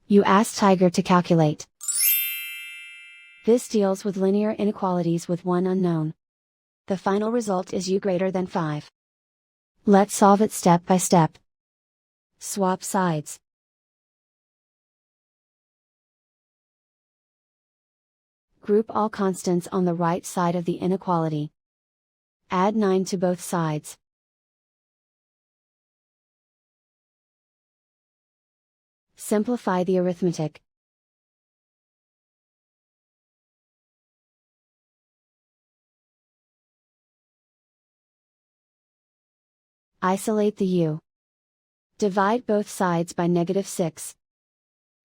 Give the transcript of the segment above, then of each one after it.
You ask Tiger to calculate. This deals with linear inequalities with one unknown. The final result is u greater than 5. Let's solve it step by step. Swap sides. Group all constants on the right side of the inequality. Add 9 to both sides. Simplify the arithmetic. Isolate the u. Divide both sides by -6.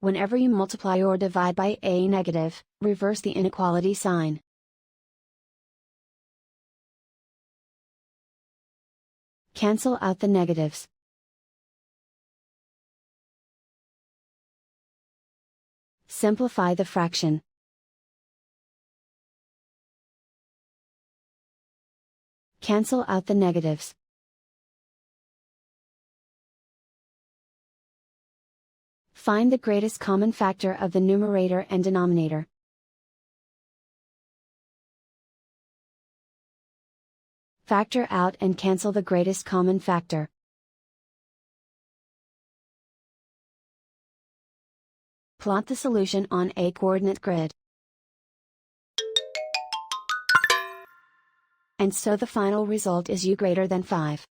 Whenever you multiply or divide by a negative, reverse the inequality sign. Cancel out the negatives. Simplify the fraction. Cancel out the negatives. Find the greatest common factor of the numerator and denominator. Factor out and cancel the greatest common factor. Plot the solution on a coordinate grid. And so the final result is u greater than 5.